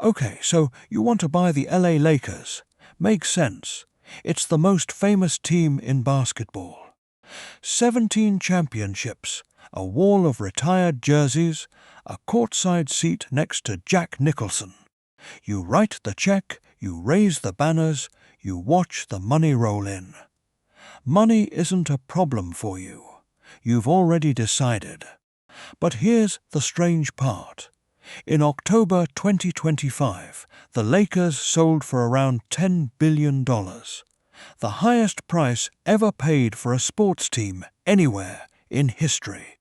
Okay, so you want to buy the LA Lakers. Makes sense. It's the most famous team in basketball. 17 championships, a wall of retired jerseys, a courtside seat next to Jack Nicholson. You write the check, you raise the banners, you watch the money roll in. Money isn't a problem for you. You've already decided. But here's the strange part. In October 2025, the Lakers sold for around $10 billion, the highest price ever paid for a sports team anywhere in history.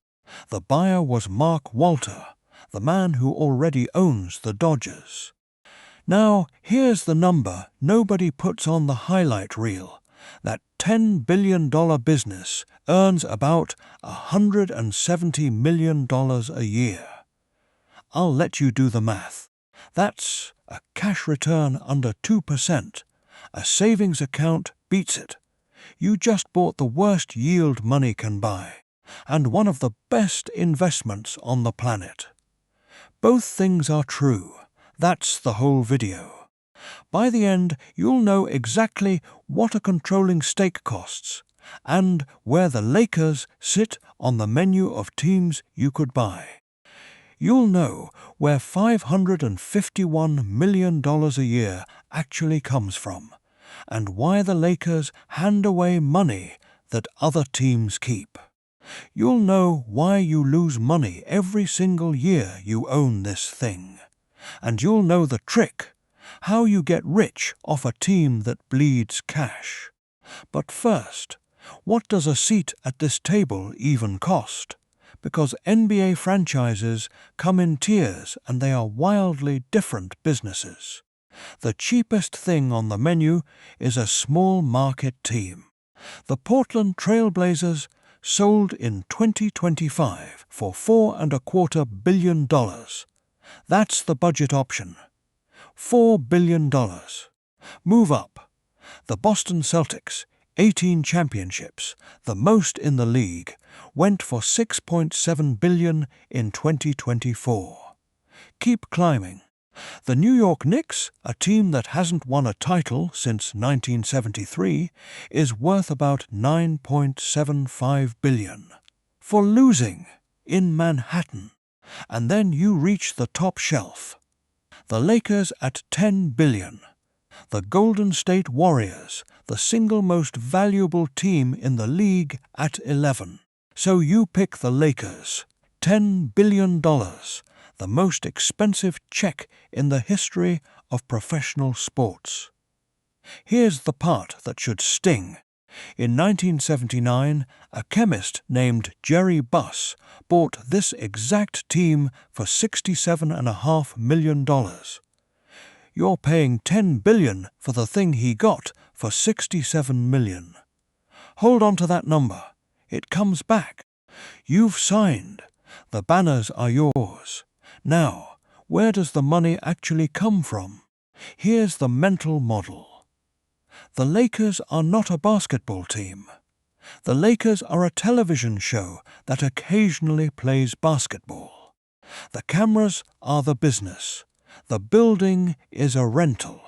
The buyer was Mark Walter, the man who already owns the Dodgers. Now, here's the number nobody puts on the highlight reel. That $10 billion business earns about $170 million a year. I'll let you do the math. That's a cash return under 2%. A savings account beats it. You just bought the worst yield money can buy, and one of the best investments on the planet. Both things are true. That's the whole video. By the end, you'll know exactly what a controlling stake costs, and where the Lakers sit on the menu of teams you could buy. You'll know where $551 million a year actually comes from, and why the Lakers hand away money that other teams keep. You'll know why you lose money every single year you own this thing. And you'll know the trick, how you get rich off a team that bleeds cash. But first, what does a seat at this table even cost? Because NBA franchises come in tiers and they are wildly different businesses. The cheapest thing on the menu is a small market team. The Portland Trail Blazers sold in 2025 for $4.25 billion. That's the budget option. $4 billion. Move up. The Boston Celtics, 18 championships, the most in the league, went for $6.7 billion in 2024. Keep climbing. The New York Knicks, a team that hasn't won a title since 1973, is worth about $9.75 billion. For losing in Manhattan. And then you reach the top shelf. The Lakers at $10 billion. The Golden State Warriors, the single most valuable team in the league, at $11. So you pick the Lakers. $10 billion, the most expensive check in the history of professional sports. Here's the part that should sting. In 1979, a chemist named Jerry Buss bought this exact team for $67.5 million. You're paying $10 billion for the thing he got for $67 million. Hold on to that number. It comes back. You've signed. The banners are yours. Now, where does the money actually come from? Here's the mental model. The Lakers are not a basketball team. The Lakers are a television show that occasionally plays basketball. The cameras are the business. The building is a rental.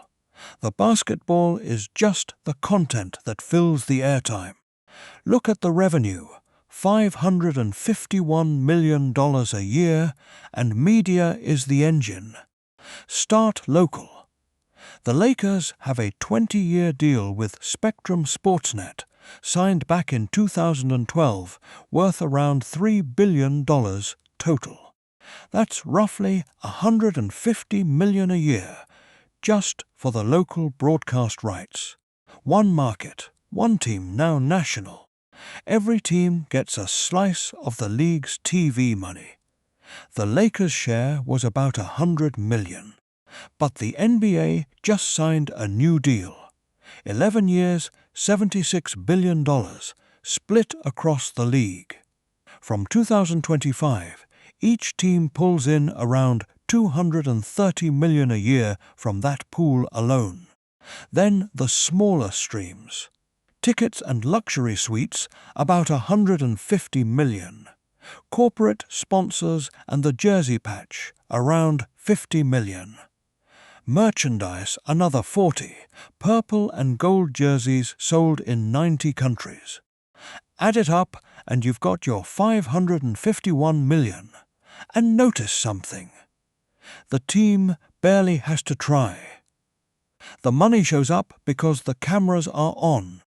The basketball is just the content that fills the airtime. Look at the revenue, $551 million a year, and media is the engine. Start local. The Lakers have a 20-year deal with Spectrum Sportsnet, signed back in 2012, worth around $3 billion total. That's roughly $150 million a year, just for the local broadcast rights. One market, one team, now national. Every team gets a slice of the league's TV money. The Lakers' share was about $100 million. But the NBA just signed a new deal. 11 years, $76 billion, split across the league. From 2025, each team pulls in around $230 million a year from that pool alone. Then the smaller streams. Tickets and luxury suites, about $150 million. Corporate sponsors and the jersey patch, around $50 million. Merchandise, another 40. Purple and gold jerseys sold in 90 countries. Add it up and you've got your 551 million. And notice something. The team barely has to try. The money shows up because the cameras are on.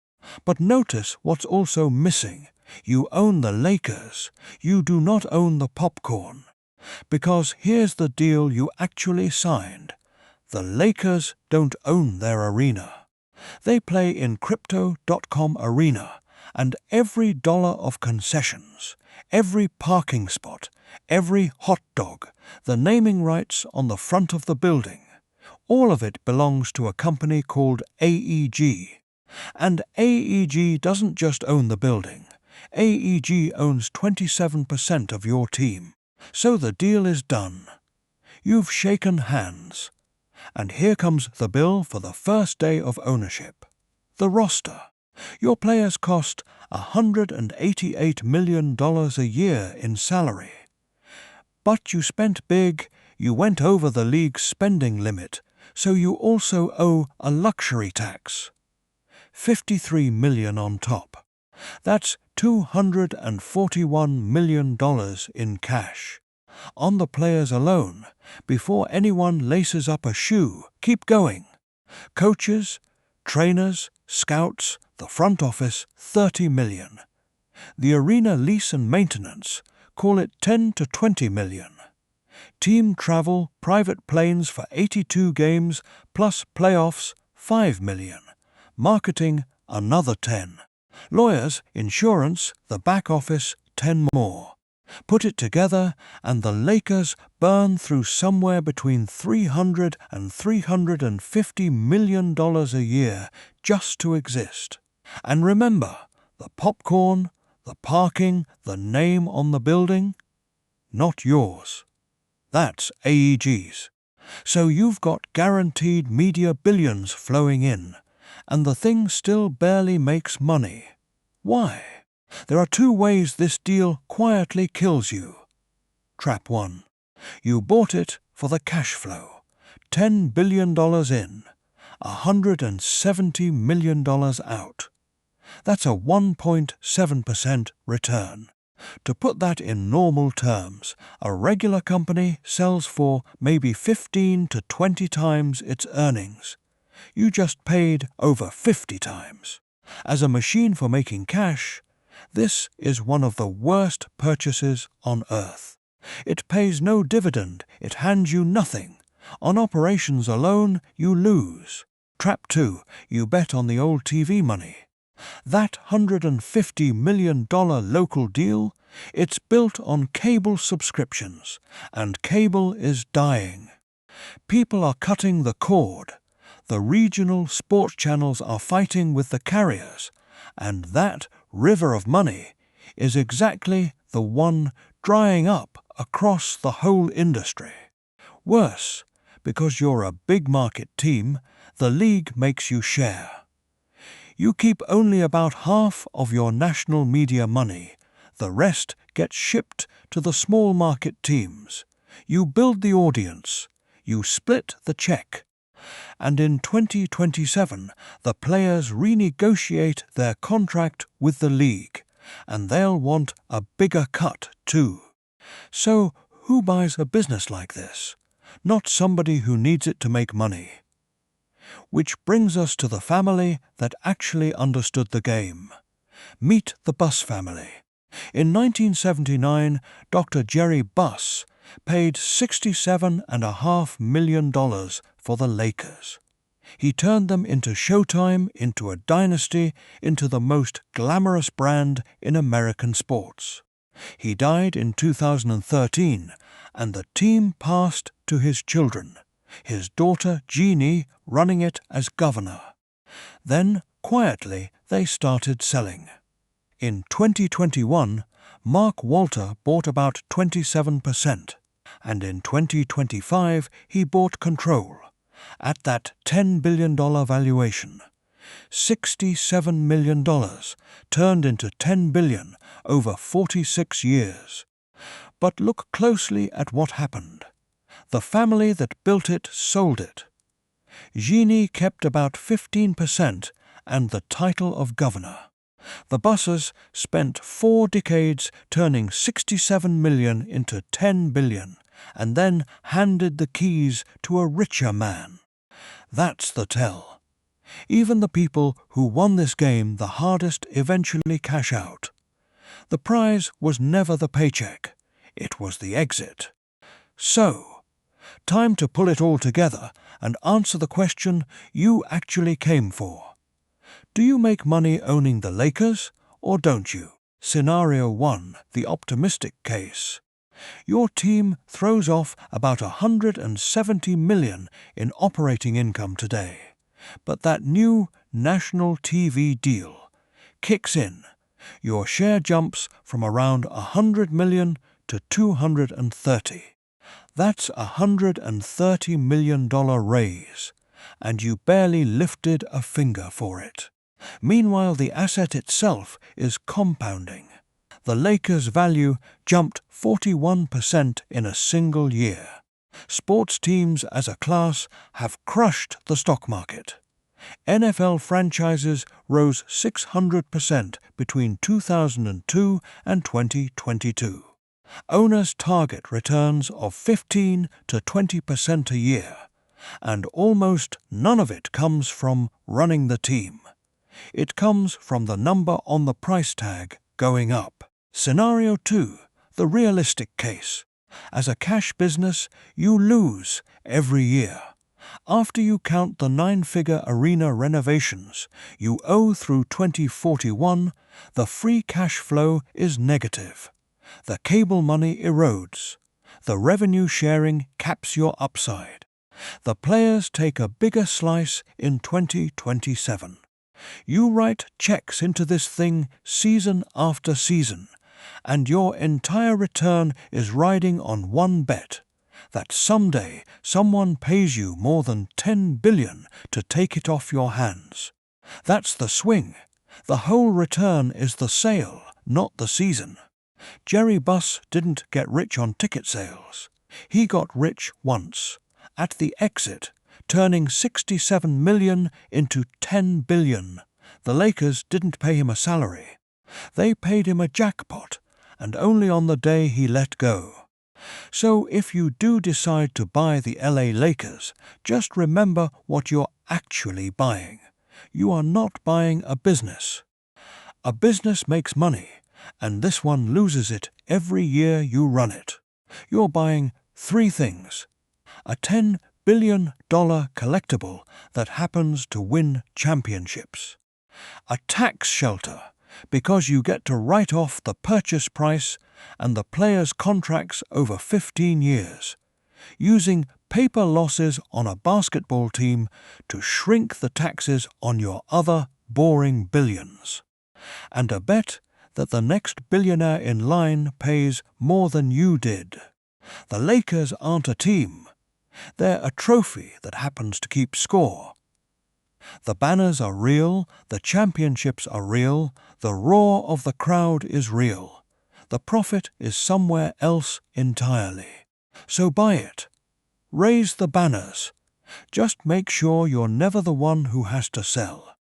But notice what's also missing. You own the Lakers. You do not own the popcorn. Because here's the deal you actually signed. The Lakers don't own their arena. They play in Crypto.com arena, and every dollar of concessions, every parking spot, every hot dog, the naming rights on the front of the building, all of it belongs to a company called AEG. And AEG doesn't just own the building. AEG owns 27% of your team. So the deal is done. You've shaken hands. And here comes the bill for the first day of ownership. The roster. Your players cost $188 million a year in salary. But you spent big, you went over the league's spending limit, so you also owe a luxury tax. $53 million on top. That's $241 million in cash. On the players alone, before anyone laces up a shoe, keep going. Coaches, trainers, scouts, the front office, $30 million. The arena lease and maintenance, call it $10 to $20 million. Team travel, private planes for 82 games, plus playoffs, $5 million. Marketing, another 10. Lawyers, insurance, the back office, 10 more. Put it together, and the Lakers burn through somewhere between $300 and $350 million a year just to exist. And remember, the popcorn, the parking, the name on the building, not yours. That's AEG's. So you've got guaranteed media billions flowing in, and the thing still barely makes money. Why? There are two ways this deal quietly kills you. Trap 1. You bought it for the cash flow. $10 billion in, $170 million out. That's a 1.7% return. To put that in normal terms, a regular company sells for maybe 15 to 20 times its earnings. You just paid over 50 times. As a machine for making cash, this is one of the worst purchases on earth. It pays no dividend, it hands you nothing. On operations alone, you lose. Trap 2, you bet on the old TV money. That $150 million local deal, it's built on cable subscriptions, and cable is dying. People are cutting the cord. The regional sports channels are fighting with the carriers, and that river of money is exactly the one drying up across the whole industry. Worse, because you're a big market team, the league makes you share. You keep only about half of your national media money. The rest gets shipped to the small market teams. You build the audience. You split the check. And in 2027, the players renegotiate their contract with the league, and they'll want a bigger cut too. So who buys a business like this? Not somebody who needs it to make money. Which brings us to the family that actually understood the game. Meet the Buss family. In 1979, Dr. Jerry Buss paid $67.5 million for the Lakers. He turned them into Showtime, into a dynasty, into the most glamorous brand in American sports. He died in 2013, and the team passed to his children, his daughter Jeannie running it as governor. Then, quietly, they started selling. In 2021, Mark Walter bought about 27%, and in 2025 he bought control, at that $10 billion valuation. $67 million turned into $10 billion over 46 years. But look closely at what happened. The family that built it sold it. Genie kept about 15% and the title of governor. The Bussers spent 4 decades turning 67 million into 10 billion and then handed the keys to a richer man. That's the tell. Even the people who won this game the hardest eventually cash out. The prize was never the paycheck, it was the exit. So, time to pull it all together and answer the question you actually came for. Do you make money owning the Lakers or don't you? Scenario 1, the optimistic case. Your team throws off about $170 million in operating income today. But that new national TV deal kicks in. Your share jumps from around $100 million to $230. That's a $130 million raise, and you barely lifted a finger for it. Meanwhile, the asset itself is compounding. The Lakers' value jumped 41% in a single year. Sports teams as a class have crushed the stock market. NFL franchises rose 600% between 2002 and 2022. Owners target returns of 15 to 20% a year, and almost none of it comes from running the team. It comes from the number on the price tag going up. Scenario 2, the realistic case. As a cash business, you lose every year. After you count the 9-figure arena renovations you owe through 2041, the free cash flow is negative. The cable money erodes. The revenue sharing caps your upside. The players take a bigger slice in 2027. You write checks into this thing season after season, and your entire return is riding on one bet, that someday someone pays you more than $10 billion to take it off your hands. That's the swing. The whole return is the sale, not the season. Jerry Buss didn't get rich on ticket sales. He got rich once, at the exit, turning 67 million into 10 billion. The Lakers didn't pay him a salary. They paid him a jackpot, and only on the day he let go. So if you do decide to buy the LA Lakers, just remember what you're actually buying. You are not buying a business. A business makes money, and this one loses it every year you run it. You're buying 3 things. A $10 billion collectible that happens to win championships. A tax shelter, because you get to write off the purchase price and the players' contracts over 15 years, using paper losses on a basketball team to shrink the taxes on your other boring billions. And a bet that the next billionaire in line pays more than you did. The Lakers aren't a team. They're a trophy that happens to keep score. The banners are real, the championships are real, the roar of the crowd is real. The profit is somewhere else entirely. So buy it. Raise the banners. Just make sure you're never the one who has to sell.